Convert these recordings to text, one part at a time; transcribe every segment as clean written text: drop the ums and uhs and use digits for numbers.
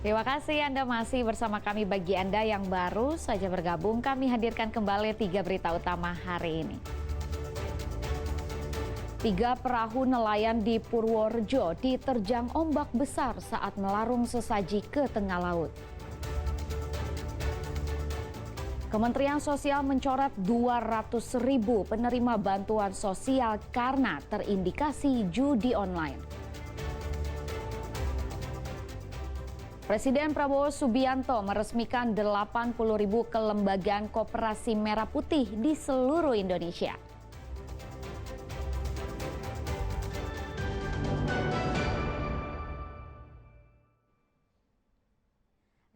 Terima kasih Anda masih bersama kami. Bagi Anda yang baru saja bergabung, kami hadirkan kembali 3 berita utama hari ini. 3 perahu nelayan di Purworejo diterjang ombak besar saat melarung sesaji ke tengah laut. Kementerian Sosial mencoret 200.000 penerima bantuan sosial karena terindikasi judi online. Presiden Prabowo Subianto meresmikan 80.000 kelembagaan koperasi merah putih di seluruh Indonesia.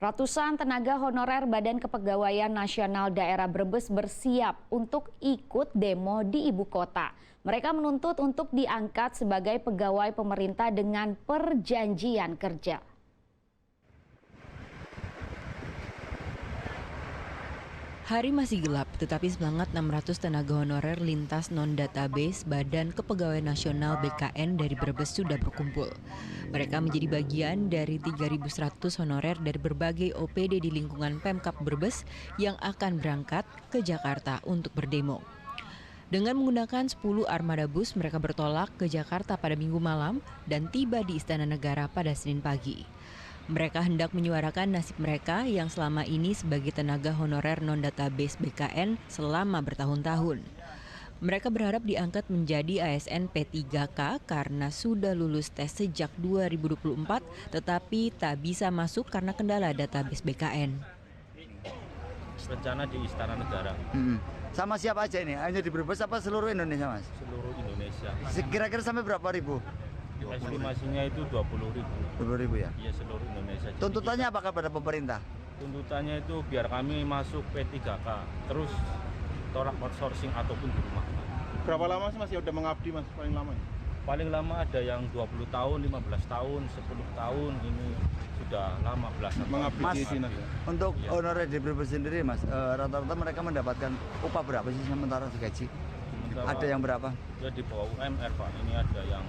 Ratusan tenaga honorer Badan Kepegawaian Nasional Daerah Brebes bersiap untuk ikut demo di ibu kota. Mereka menuntut untuk diangkat sebagai pegawai pemerintah dengan perjanjian kerja. Hari masih gelap, tetapi semangat 600 tenaga honorer lintas non-database Badan Kepegawaian Nasional BKN dari Brebes sudah berkumpul. Mereka menjadi bagian dari 3.100 honorer dari berbagai OPD di lingkungan Pemkab Brebes yang akan berangkat ke Jakarta untuk berdemo. Dengan menggunakan 10 armada bus, mereka bertolak ke Jakarta pada Minggu malam dan tiba di Istana Negara pada Senin pagi. Mereka hendak menyuarakan nasib mereka yang selama ini sebagai tenaga honorer non-database BKN selama bertahun-tahun. Mereka berharap diangkat menjadi ASN P3K karena sudah lulus tes sejak 2024 tetapi tak bisa masuk karena kendala database BKN. Rencana di Istana Negara. Sama siapa aja ini? Hanya di Brebes apa seluruh Indonesia, Mas? Seluruh Indonesia. Kira-kira sampai berapa ribu? Estimasinya itu 20.000. 20.000 ya? Iya, seluruh Indonesia. Jadi Tuntutannya apakah pada pemerintah? tuntutannya itu biar kami masuk P3K, terus tolak outsourcing ataupun di rumah. Berapa lama sih Mas ya udah mengabdi Mas paling lama? Paling lama ada yang 20 tahun, 15 tahun, 10 tahun, ini sudah lama belasan Mengabdi Mas, di dinas ya? Untuk Iya. honorer di Brebes sendiri, Mas, rata-rata mereka mendapatkan upah berapa sih sementara digaji? Ada yang berapa? Ya di bawah UMR Pak, ini ada yang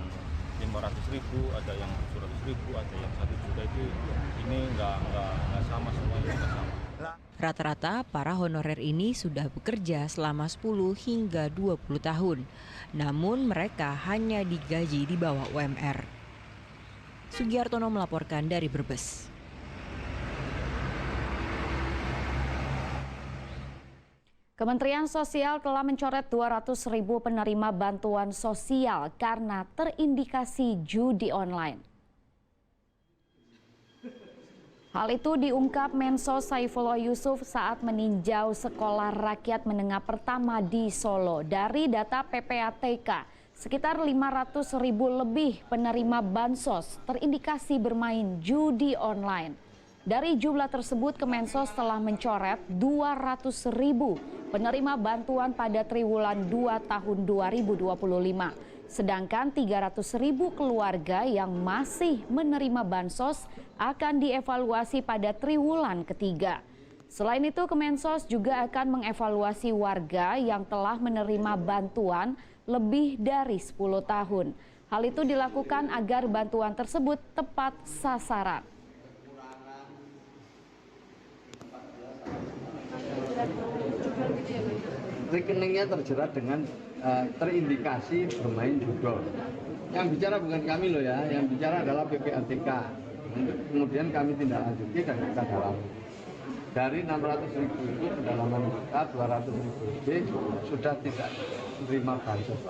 500.000, ada yang 700.000, ada yang 1 juta itu ini nggak sama semuanya, nggak sama. Rata-rata para honorer ini sudah bekerja selama 10 hingga 20 tahun. Namun mereka hanya digaji di bawah UMR. Sugiartono melaporkan dari Brebes. Kementerian Sosial telah mencoret 200.000 penerima bantuan sosial karena terindikasi judi online. Hal itu diungkap Mensos Saifullah Yusuf saat meninjau sekolah rakyat menengah pertama di Solo. Dari data PPATK, sekitar 500.000 lebih penerima bansos terindikasi bermain judi online. Dari jumlah tersebut, Kemensos telah mencoret 200.000 penerima bantuan pada triwulan 2 tahun 2025. Sedangkan 300.000 keluarga yang masih menerima bansos akan dievaluasi pada triwulan ketiga. Selain itu, Kemensos juga akan mengevaluasi warga yang telah menerima bantuan lebih dari 10 tahun. Hal itu dilakukan agar bantuan tersebut tepat sasaran. Rekeningnya terjerat dengan terindikasi bermain judi. Yang bicara bukan kami loh ya, yang bicara adalah PPATK. Kemudian kami tindak lanjuti dan kita dalami. Dari 600.000 itu pendalaman kita 200.000 lebih sudah tidak menerima bansos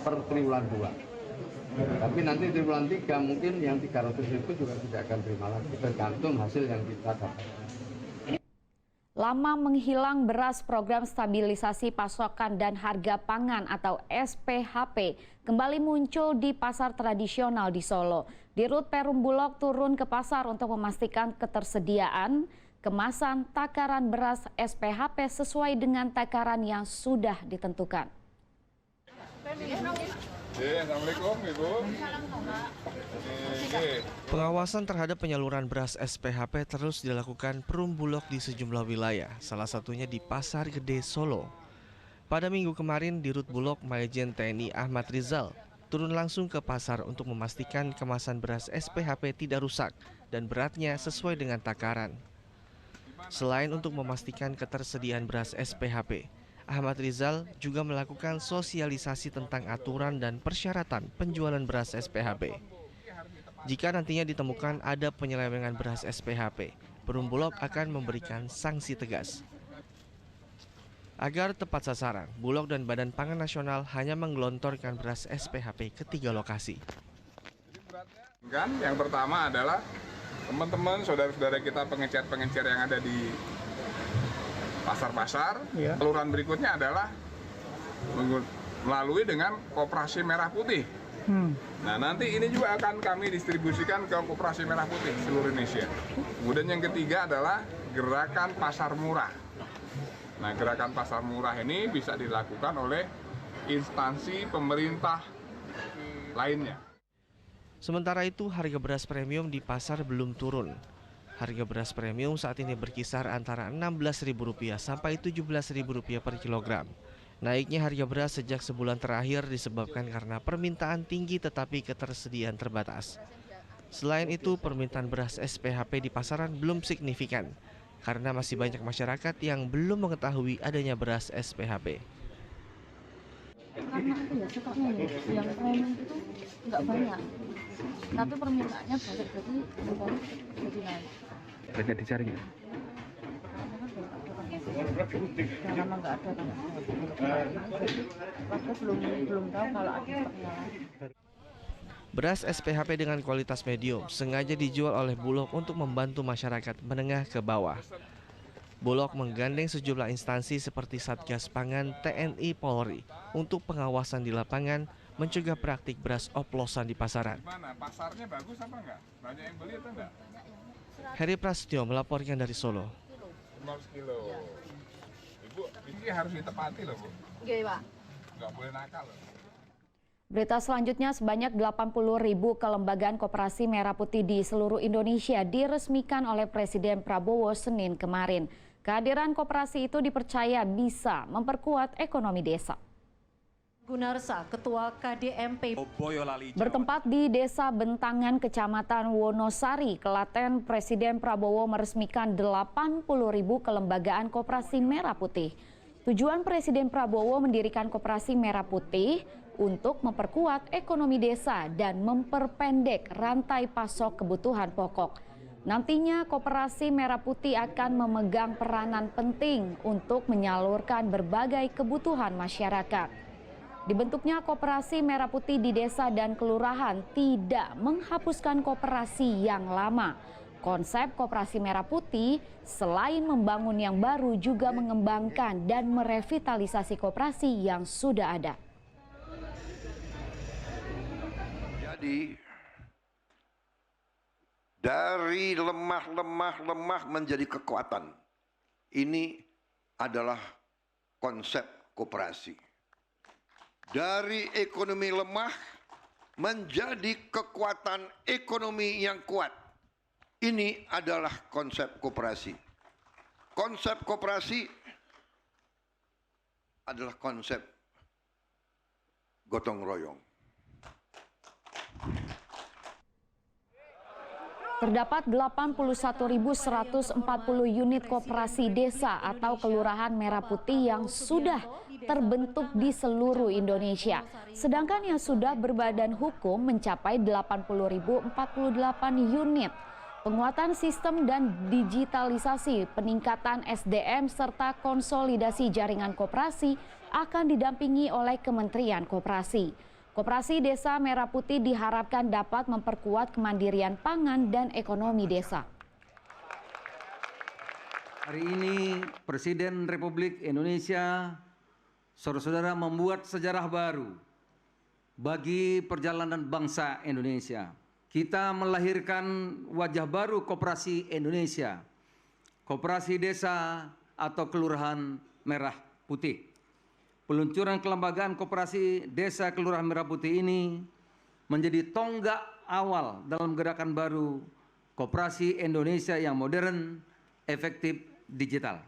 per triwulan 2. Tapi nanti triwulan 3 mungkin yang 300.000 juga tidak akan terima lagi, tergantung hasil yang kita dapatkan. Lama menghilang beras Program Stabilisasi Pasokan dan Harga Pangan atau SPHP kembali muncul di pasar tradisional di Solo. Dirut Perum Bulog turun ke pasar untuk memastikan ketersediaan kemasan takaran beras SPHP sesuai dengan takaran yang sudah ditentukan. Assalamualaikum Ibu. Pengawasan terhadap penyaluran beras SPHP terus dilakukan Perum Bulog di sejumlah wilayah, salah satunya di Pasar Gede Solo. Pada minggu kemarin, Dirut Bulog Majen TNI Ahmad Rizal turun langsung ke pasar untuk memastikan kemasan beras SPHP tidak rusak dan beratnya sesuai dengan takaran. Selain untuk memastikan ketersediaan beras SPHP, Ahmad Rizal juga melakukan sosialisasi tentang aturan dan persyaratan penjualan beras SPHP. Jika nantinya ditemukan ada penyelewengan beras SPHP, Perumbulok akan memberikan sanksi tegas. Agar tepat sasaran, Bulog dan Badan Pangan Nasional hanya menggelontorkan beras SPHP ke 3 lokasi. Yang pertama adalah teman-teman, saudara-saudara kita pengecer yang ada di pasar-pasar. Saluran berikutnya adalah melalui dengan Koperasi Merah Putih. Nah, nanti ini juga akan kami distribusikan ke Koperasi Merah Putih seluruh Indonesia. Kemudian yang ketiga adalah Gerakan Pasar Murah. Nah, Gerakan Pasar Murah ini bisa dilakukan oleh instansi pemerintah lainnya. Sementara itu, harga beras premium di pasar belum turun. Harga beras premium saat ini berkisar antara Rp16.000 sampai Rp17.000 per kilogram. Naiknya harga beras sejak sebulan terakhir disebabkan karena permintaan tinggi tetapi ketersediaan terbatas. Selain itu, permintaan beras SPHP di pasaran belum signifikan karena masih banyak masyarakat yang belum mengetahui adanya beras SPHP. Karena itu ya stoknya ya, yang premium itu nggak banyak, tapi permintaannya banyak, jadi harganya jadi naik. Banyak dicari ya? Karena memang nggak ada kan, jadi warga belum tahu kalau ada stoknya. Beras SPHP dengan kualitas medium sengaja dijual oleh Bulog untuk membantu masyarakat menengah ke bawah. Bulog menggandeng sejumlah instansi seperti Satgas Pangan, TNI, Polri untuk pengawasan di lapangan, mencegah praktik beras oplosan di pasaran. Gimana? Pasarnya bagus apa enggak? Banyak yang beli atau enggak? Heri Prasetyo melaporkan dari Solo. 500 kilo. Ibu, ini harus ditepati loh, Bu. Oke, Pak. Nggak boleh nakal loh. Berita selanjutnya, sebanyak 80.000 kelembagaan koperasi merah putih di seluruh Indonesia diresmikan oleh Presiden Prabowo Senin kemarin. Kehadiran koperasi itu dipercaya bisa memperkuat ekonomi desa. Gunarsa, Ketua KDMP Bertempat di Desa Bentangan, Kecamatan Wonosari, Klaten, Presiden Prabowo meresmikan 80.000 kelembagaan koperasi merah putih. Tujuan Presiden Prabowo mendirikan koperasi merah putih untuk memperkuat ekonomi desa dan memperpendek rantai pasok kebutuhan pokok. Nantinya Koperasi Merah Putih akan memegang peranan penting untuk menyalurkan berbagai kebutuhan masyarakat. Dibentuknya Koperasi Merah Putih di desa dan kelurahan tidak menghapuskan koperasi yang lama. Konsep Koperasi Merah Putih selain membangun yang baru juga mengembangkan dan merevitalisasi koperasi yang sudah ada. Jadi dari lemah menjadi kekuatan. Ini adalah konsep koperasi. Dari ekonomi lemah menjadi kekuatan ekonomi yang kuat. Ini adalah konsep koperasi. Konsep koperasi adalah konsep gotong royong. Terdapat 81.140 unit koperasi desa atau kelurahan merah putih yang sudah terbentuk di seluruh Indonesia. Sedangkan yang sudah berbadan hukum mencapai 80.048 unit. Penguatan sistem dan digitalisasi, peningkatan SDM serta konsolidasi jaringan koperasi akan didampingi oleh Kementerian Koperasi. Koperasi Desa Merah Putih diharapkan dapat memperkuat kemandirian pangan dan ekonomi desa. Hari ini Presiden Republik Indonesia, saudara-saudara, membuat sejarah baru bagi perjalanan bangsa Indonesia. Kita melahirkan wajah baru Koperasi Indonesia, Koperasi Desa atau Kelurahan Merah Putih. Peluncuran kelembagaan Koperasi Desa Kelurahan Merah Putih ini menjadi tonggak awal dalam gerakan baru Koperasi Indonesia yang modern, efektif, digital.